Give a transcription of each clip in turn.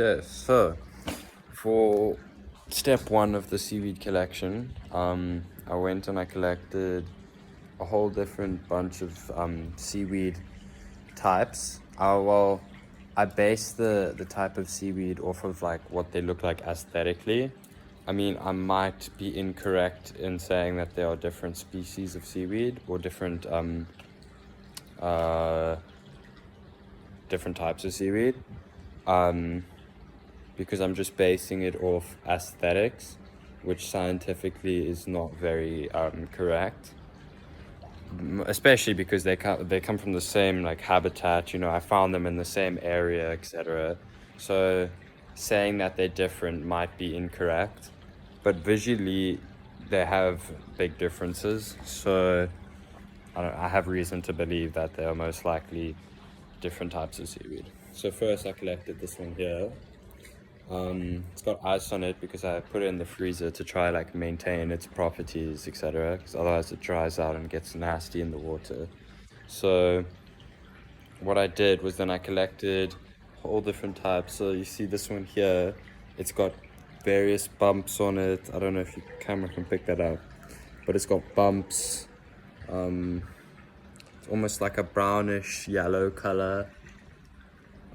Okay, so for step one of the seaweed collection, I went and I collected a whole different bunch of seaweed types. I based the type of seaweed off of like what they look like aesthetically. I mean, I might be incorrect in saying that there are different species of seaweed or different types of seaweed, because I'm just basing it off aesthetics, which scientifically is not very correct. Especially because they come from the same like habitat. I found them in the same area, etc. So saying that they're different might be incorrect, but visually they have big differences. So I have reason to believe that they are most likely different types of seaweed. So first I collected this one here. It's got ice on it because I put it in the freezer to try like maintain its properties, etc. Because otherwise it dries out and gets nasty in the water. So what I did was then I collected all different types. So you see this one here, it's got various bumps on it. I don't know if your camera can pick that up, but it's got bumps. It's almost like a brownish yellow color.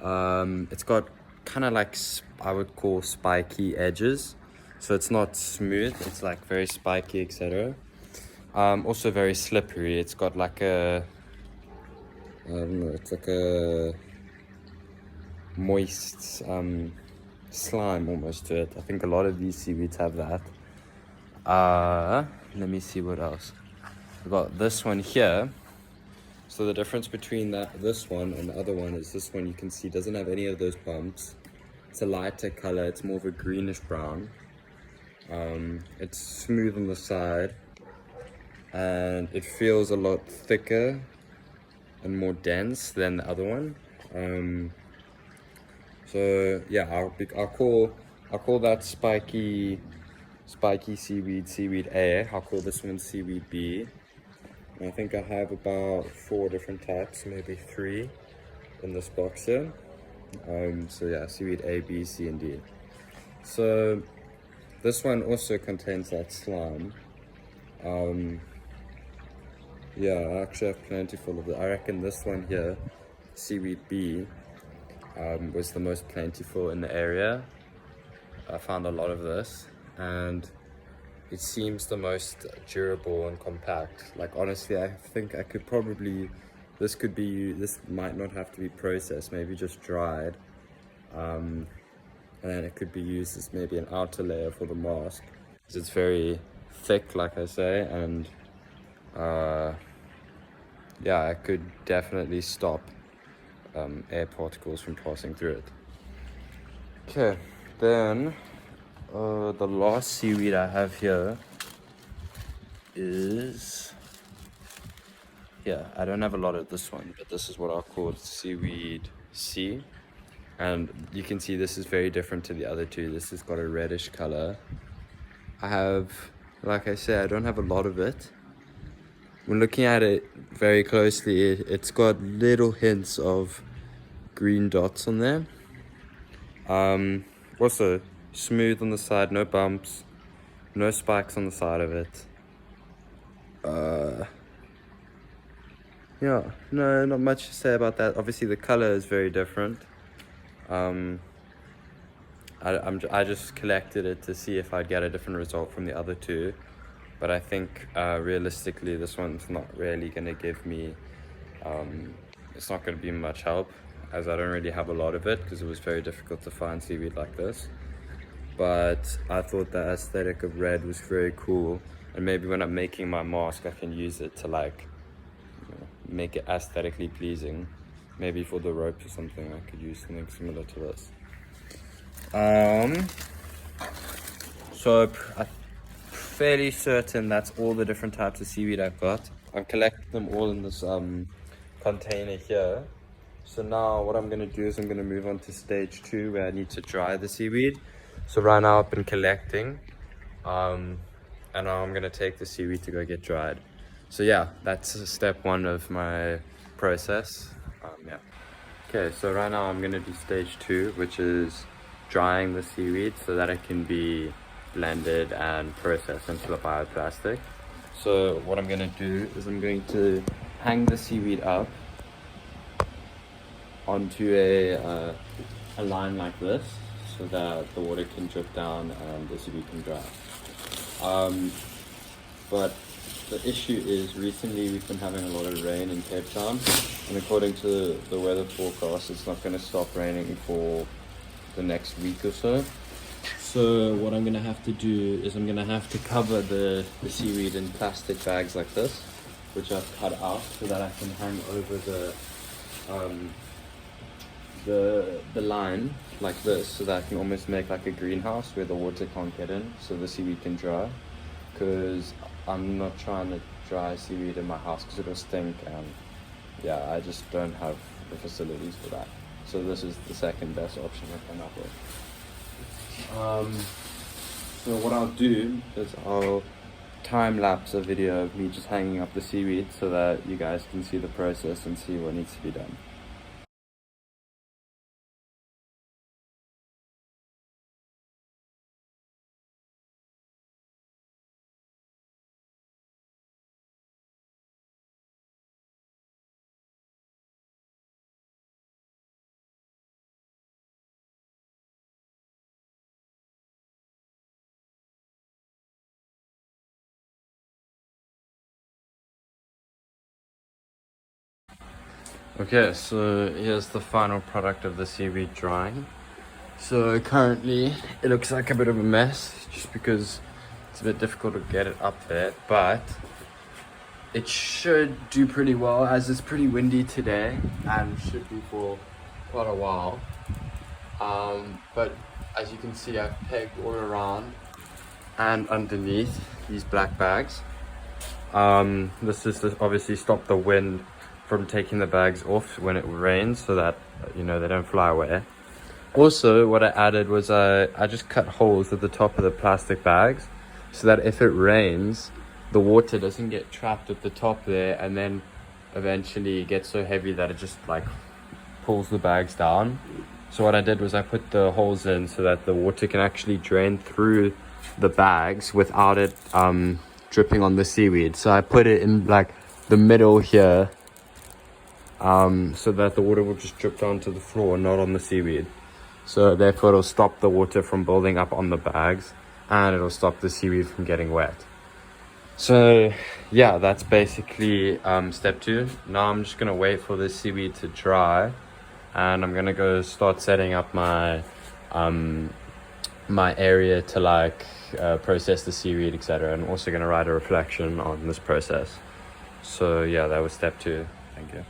It's got kind of like I would call spiky edges, so it's not smooth, it's like very spiky, etc. Also very slippery. It's got like I don't know, it's like a moist slime almost to it. I think a lot of these seaweeds have that. Let me see what else. I've got this one here. So the difference between this one and the other one is this one, you can see, doesn't have any of those bumps. It's a lighter color, it's more of a greenish brown. It's smooth on the side, and it feels a lot thicker and more dense than the other one. So yeah, I'll call that spiky seaweed A. I'll call this one seaweed B. I think I have about 4 different types, maybe 3 in this box here. So yeah, seaweed A, B, C, and D. So this one also contains that slime. Yeah, I actually have plentiful of it. I reckon this one here, seaweed B, was the most plentiful in the area. I found a lot of this, and it seems the most durable and compact. Like honestly, I think I could probably, this might not have to be processed, maybe just dried, and then it could be used as maybe an outer layer for the mask, because it's very thick, like I say, and yeah, it could definitely stop air particles from passing through it. Okay, then the last seaweed I have here is, yeah, I don't have a lot of this one, but this is what I'll call seaweed C. And you can see this is very different to the other two. This has got a reddish color. I have, like I said, I don't have a lot of it. When looking at it very closely, it's got little hints of green dots on there. Also smooth on the side, no bumps, no spikes on the side of it. Yeah, no, not much to say about that. Obviously the color is very different. I just collected it to see if I'd get a different result from the other two, but I think realistically this one's not really going to give me, it's not going to be much help, as I don't really have a lot of it because it was very difficult to find seaweed like this. But I thought the aesthetic of red was very cool, and maybe when I'm making my mask I can use it to like make it aesthetically pleasing. Maybe for the rope or something I could use something similar to this. So I'm fairly certain that's all the different types of seaweed I've got. I've collected them all in this container here. So now what I'm going to do is I'm going to move on to stage 2, where I need to dry the seaweed. So right now I've been collecting, and now I'm going to take the seaweed to go get dried. So yeah, that's step 1 of my process. Yeah. Okay, so right now I'm going to do stage 2, which is drying the seaweed so that it can be blended and processed into the bioplastic. So what I'm gonna do is I'm going to hang the seaweed up onto a line like this so that the water can drip down and the seaweed can dry. But the issue is recently we've been having a lot of rain in Cape Town, and according to the weather forecast, it's not going to stop raining for the next week or so. So what I'm going to have to do is I'm going to have to cover the seaweed in plastic bags like this, which I've cut out so that I can hang over the line like this, so that I can almost make like a greenhouse where the water can't get in so the seaweed can dry, because I'm not trying to dry seaweed in my house because it'll stink, and yeah, I just don't have the facilities for that. So this is the second best option I've come up with. So what I'll do is I'll time lapse a video of me just hanging up the seaweed so that you guys can see the process and see what needs to be done. Okay, so here's the final product of the seaweed drying. So currently it looks like a bit of a mess just because it's a bit difficult to get it up there, but it should do pretty well as it's pretty windy today and should be for quite a while. But as you can see, I've pegged all around and underneath these black bags. This is to obviously stop the wind from taking the bags off when it rains so that, you know, they don't fly away. Also, what I added was I just cut holes at the top of the plastic bags so that if it rains, the water doesn't get trapped at the top there and then eventually get so heavy that it just like pulls the bags down. So what I did was I put the holes in so that the water can actually drain through the bags without it dripping on the seaweed. So I put it in like the middle here, so that the water will just drip down to the floor, not on the seaweed. So therefore it'll stop the water from building up on the bags and it'll stop the seaweed from getting wet. So yeah, that's basically step 2. Now I'm just gonna wait for the seaweed to dry, and I'm gonna go start setting up my my area to like process the seaweed, etc. And also gonna write a reflection on this process. So yeah, that was step 2. Thank you.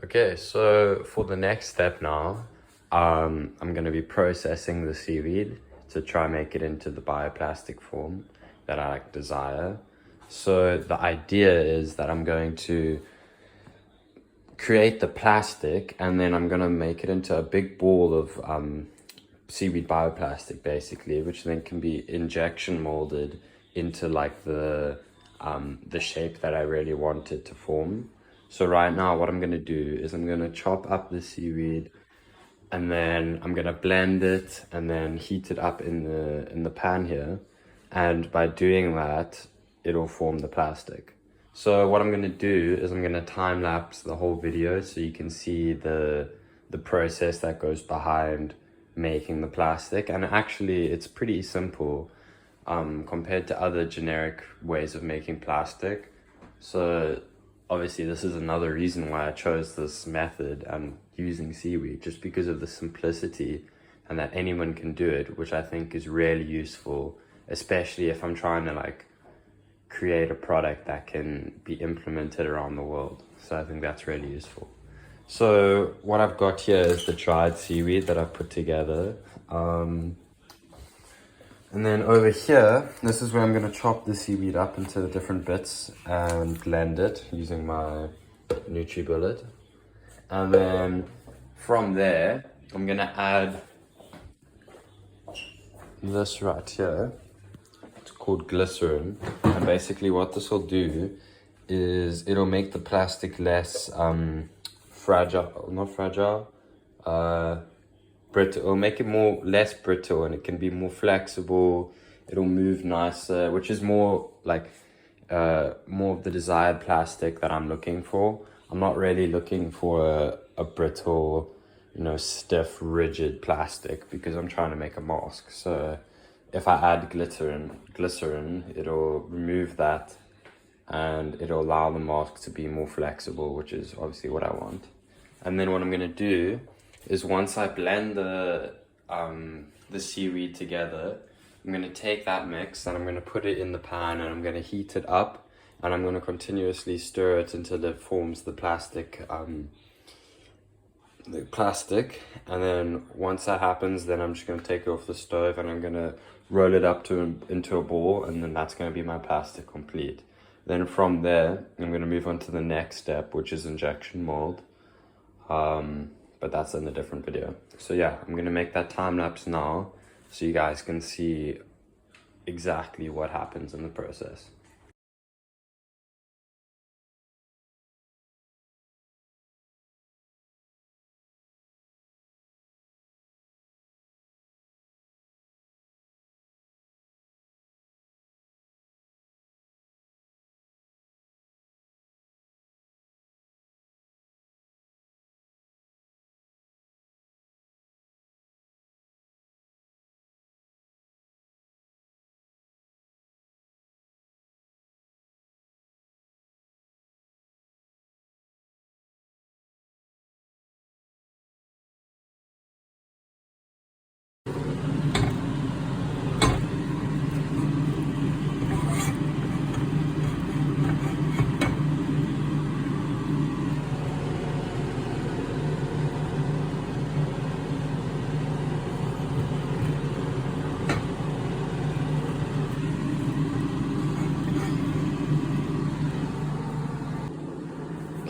Okay, so for the next step now, I'm going to be processing the seaweed to try and make it into the bioplastic form that I desire. So the idea is that I'm going to create the plastic and then I'm going to make it into a big ball of seaweed bioplastic basically, which then can be injection molded into like the shape that I really want it to form. So right now what I'm going to do is I'm going to chop up the seaweed and then I'm going to blend it and then heat it up in the pan here, and by doing that it'll form the plastic. So what I'm going to do is I'm going to time lapse the whole video so you can see the process that goes behind making the plastic. And actually it's pretty simple compared to other generic ways of making plastic. So obviously this is another reason why I chose this method and using seaweed, just because of the simplicity and that anyone can do it, which I think is really useful, especially if I'm trying to like create a product that can be implemented around the world. So I think that's really useful. So what I've got here is the dried seaweed that I've put together. And then over here, this is where I'm going to chop the seaweed up into the different bits and blend it using my NutriBullet. And then from there, I'm going to add this right here. It's called glycerin, and basically what this will do is it'll make the plastic less fragile, not fragile, brittle. It'll make it less brittle, and it can be more flexible. It'll move nicer, which is more like more of the desired plastic that I'm looking for. I'm not really looking for a brittle, stiff, rigid plastic, because I'm trying to make a mask. So if I add glycerin, it'll remove that, and it'll allow the mask to be more flexible, which is obviously what I want. And then what I'm gonna do is, once I blend the seaweed together, I'm gonna take that mix and I'm gonna put it in the pan, and I'm gonna heat it up, and I'm gonna continuously stir it until it forms the plastic. And then once that happens, then I'm just gonna take it off the stove, and I'm gonna roll it up into a ball, and then that's gonna be my plastic complete. Then from there, I'm gonna move on to the next step, which is injection mold. But that's in a different video. So yeah, I'm gonna make that time lapse now, so you guys can see exactly what happens in the process.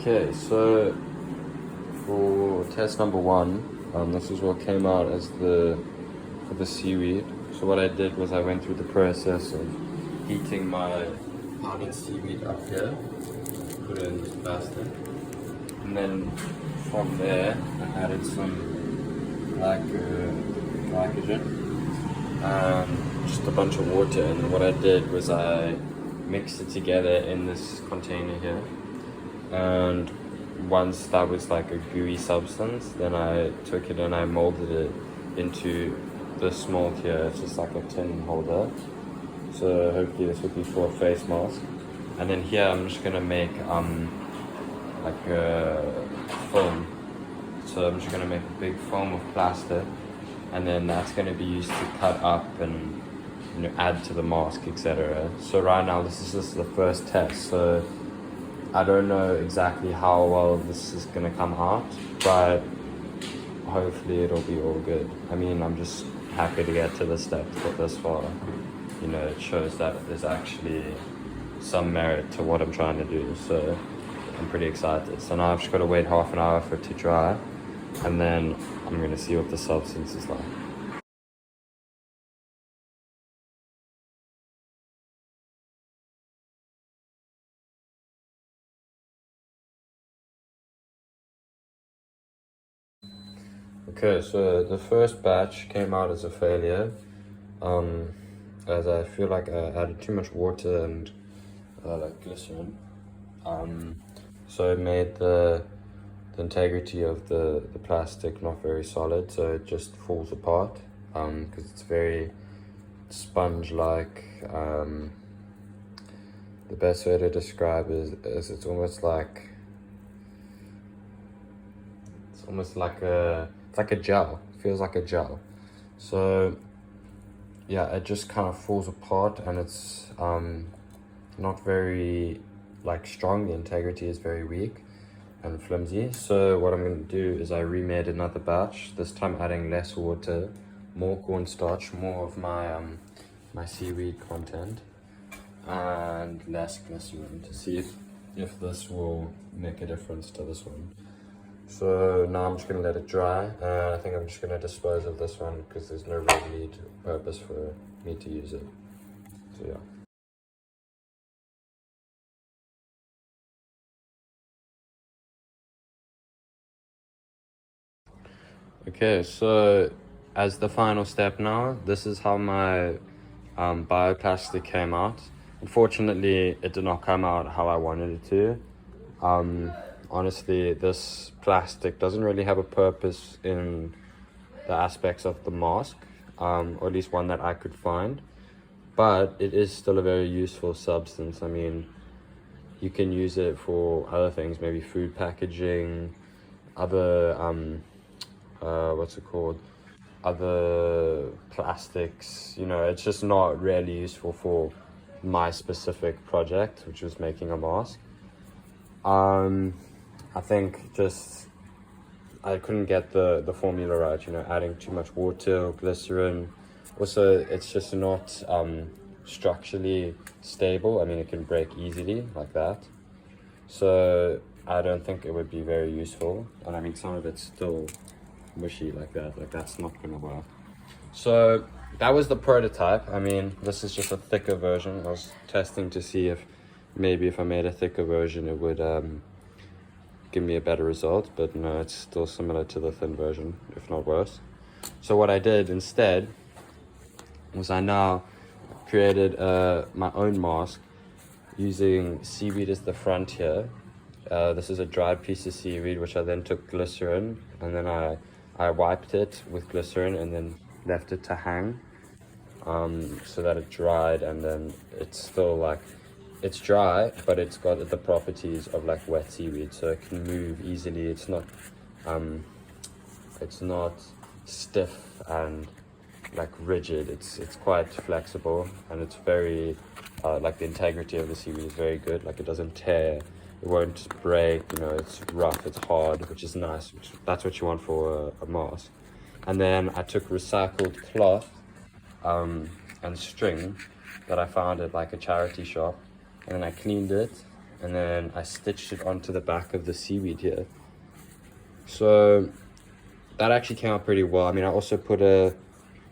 Okay, so for test number one, this is what came out as for the seaweed. So what I did was I went through the process of heating my powdered seaweed up here, put it in this plastic, and then from there I added some glycogen and just a bunch of water. And what I did was I mixed it together in this container here. And once that was like a gooey substance, then I took it and I molded it into this mold here. It's just like a tin holder. So hopefully this will be for a face mask. And then here I'm just gonna make like a foam. So I'm just gonna make a big foam of plastic, and then that's gonna be used to cut up and add to the mask, etc. So right now this is just the first test. So I don't know exactly how well this is gonna come out, but hopefully it'll be all good. I mean, I'm just happy to get to this step this far. It shows that there's actually some merit to what I'm trying to do, so I'm pretty excited. So now I've just gotta wait half an hour for it to dry, and then I'm gonna see what the substance is like. Okay, so the first batch came out as a failure, as I feel like I added too much water and like glycerin. So it made the integrity of the plastic not very solid, so it just falls apart, because it's very sponge-like. The best way to describe is it's almost like a gel. It feels like a gel. So yeah, it just kind of falls apart, and it's not very strong. The integrity is very weak and flimsy. So what I'm going to do is I remade another batch, this time adding less water, more cornstarch, more of my my seaweed content, and less glycerin, to see if this will make a difference to this one. So now I'm just gonna let it dry, and I think I'm just gonna dispose of this one because there's no real need purpose for me to use it. So yeah. Okay, so as the final step now, this is how my bioplastic came out. Unfortunately, it did not come out how I wanted it to. Honestly, this plastic doesn't really have a purpose in the aspects of the mask, or at least one that I could find. But it is still a very useful substance. I mean, you can use it for other things, maybe food packaging, other what's it called? Other plastics. You know, it's just not really useful for my specific project, which was making a mask. I think just I couldn't get the formula right, you know, adding too much water or glycerin. Also, it's just not structurally stable. I mean, it can break easily like that. So I don't think it would be very useful. And I mean, some of it's still mushy like that. Like that's not gonna work. So that was the prototype. I mean, this is just a thicker version. I was testing to see if maybe if I made a thicker version, it would give me a better result. But no, it's still similar to the thin version, if not worse. So what I did instead was I now created my own mask using seaweed as the front here. This is a dried piece of seaweed, which I then took glycerin, and then I wiped it with glycerin and then left it to hang so that it dried, and then it's still like, it's dry, but it's got the properties of like wet seaweed, so it can move easily. It's not stiff and like rigid. It's quite flexible, and it's very like the integrity of the seaweed is very good. Like it doesn't tear, it won't break, you know, it's rough, it's hard, which is nice. That's what you want for a mask. And then I took recycled cloth and string that I found at like a charity shop, and then I cleaned it, and then I stitched it onto the back of the seaweed here. So that actually came out pretty well. I mean, I also put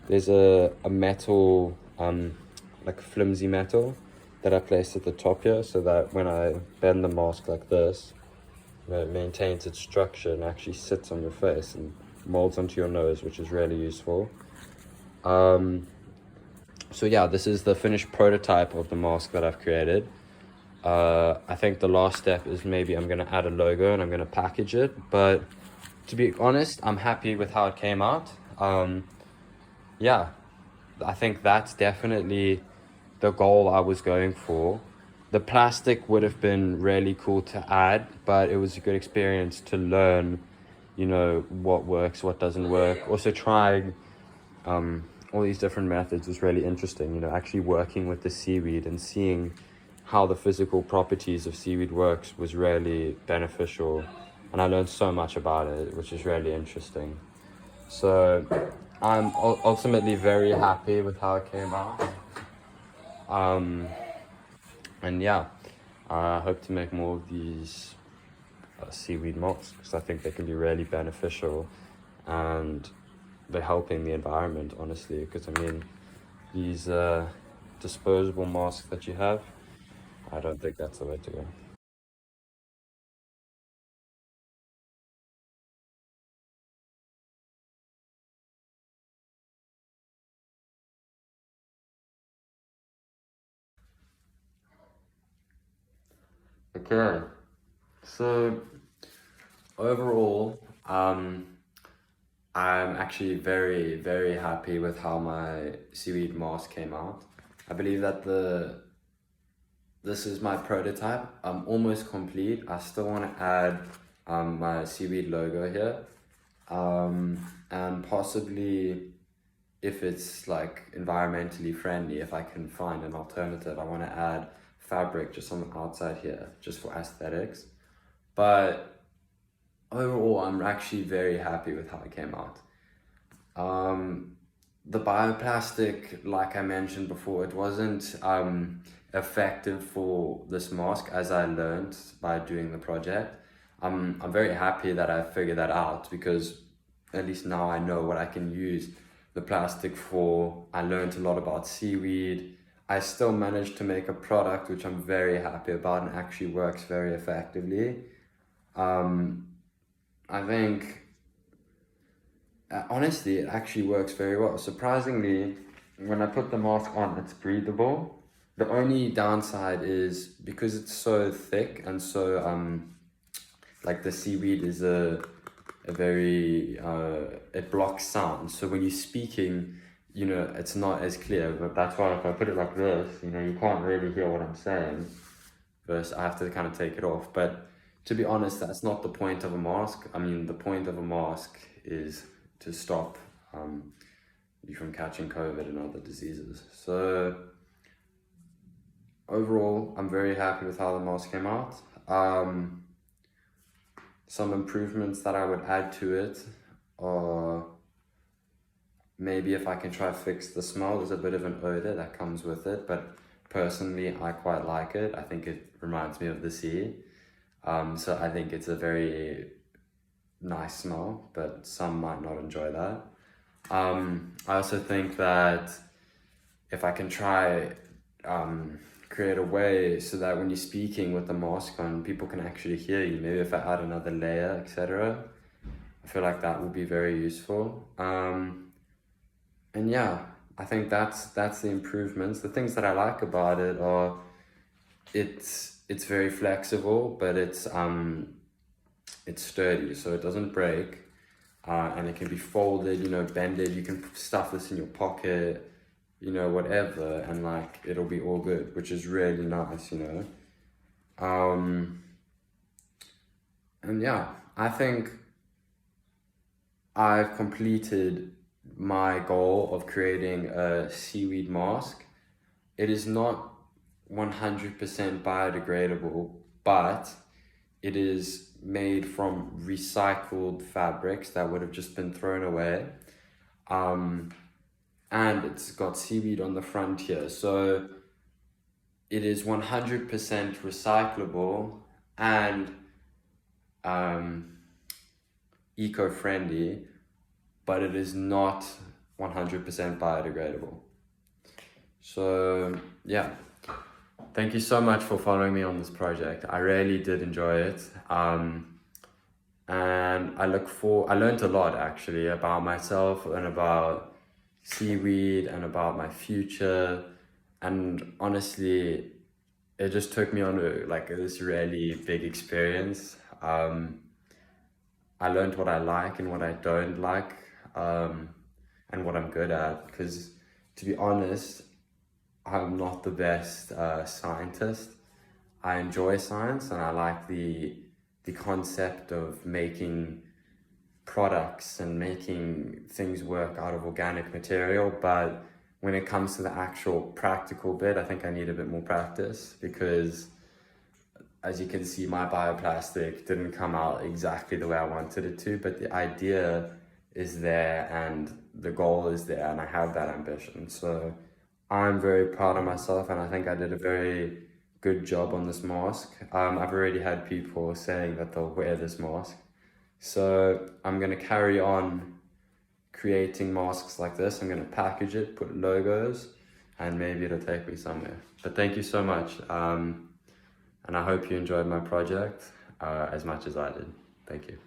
there's a metal, like flimsy metal that I placed at the top here, so that when I bend the mask like this, you know, it maintains its structure and actually sits on your face and molds onto your nose, which is really useful. So yeah, this is the finished prototype of the mask that I've created. I think the last step is maybe I'm gonna add a logo and I'm gonna package it, but to be honest, I'm happy with how it came out. Yeah, I think that's definitely the goal I was going for. The plastic would have been really cool to add, but it was a good experience to learn, you know, what works, what doesn't work. Also trying all these different methods was really interesting, you know, actually working with the seaweed and seeing how the physical properties of seaweed works was really beneficial. And I learned so much about it, which is really interesting. So I'm ultimately very happy with how it came out. And yeah, I hope to make more of these seaweed masks because I think they can be really beneficial, and they're helping the environment, honestly. Because I mean, these disposable masks that you have, I don't think that's the way to go. Okay, so overall, I'm actually very, very happy with how my seaweed mask came out. I believe that this is my prototype. I'm almost complete. I still want to add my seaweed logo here. And possibly, if it's like environmentally friendly, if I can find an alternative, I want to add fabric just on the outside here, just for aesthetics. But overall, I'm actually very happy with how it came out. The bioplastic, like I mentioned before, it wasn't effective for this mask, as I learned by doing the project. I'm very happy that I figured that out, because at least now I know what I can use the plastic for. I learned a lot about seaweed. I still managed to make a product which I'm very happy about and actually works very effectively. Um, I think, honestly, it actually works very well. Surprisingly, when I put the mask on, it's breathable. The only downside is because it's so thick and so, like the seaweed is a very, it blocks sound. So when you're speaking, you know, it's not as clear. But that's why if I put it like this, you know, you can't really hear what I'm saying. Versus I have to kind of take it off. But to be honest, that's not the point of a mask. I mean, the point of a mask is to stop you from catching COVID and other diseases. So overall, I'm very happy with how the mask came out. Some improvements that I would add to it are maybe if I can try to fix the smell. There's a bit of an odor that comes with it, but personally, I quite like it. I think it reminds me of the sea. So I think it's a very nice smell, but some might not enjoy that. I also think that if I can try create a way so that when you're speaking with the mask on, people can actually hear you. Maybe if I add another layer, etc. I feel like that would be very useful. And yeah, I think that's the improvements. The things that I like about it are it's very flexible, but it's sturdy, so it doesn't break, and it can be folded, you know, bended. You can stuff this in your pocket, you know, whatever, and like it'll be all good, which is really nice, you know. And yeah, I think I've completed my goal of creating a seaweed mask. It is not 100% biodegradable, but it is made from recycled fabrics that would have just been thrown away. And it's got seaweed on the front here. So it is 100% recyclable and eco-friendly, but it is not 100% biodegradable. So yeah, thank you so much for following me on this project. I really did enjoy it. And I learned a lot actually about myself and about seaweed and about my future. And honestly, it just took me on this really big experience. I learned what I like and what I don't like, and what I'm good at, because to be honest, I'm not the best scientist. I enjoy science and I like the concept of making products and making things work out of organic material, but when it comes to the actual practical bit, I think I need a bit more practice, because as you can see, my bioplastic didn't come out exactly the way I wanted it to, but the idea is there and the goal is there, and I have that ambition. So I'm very proud of myself, and I think I did a very good job on this mask. I've already had people saying that they'll wear this mask. So I'm gonna carry on creating masks like this. I'm gonna package it, put logos, and maybe it'll take me somewhere. But thank you so much. And I hope you enjoyed my project as much as I did. Thank you.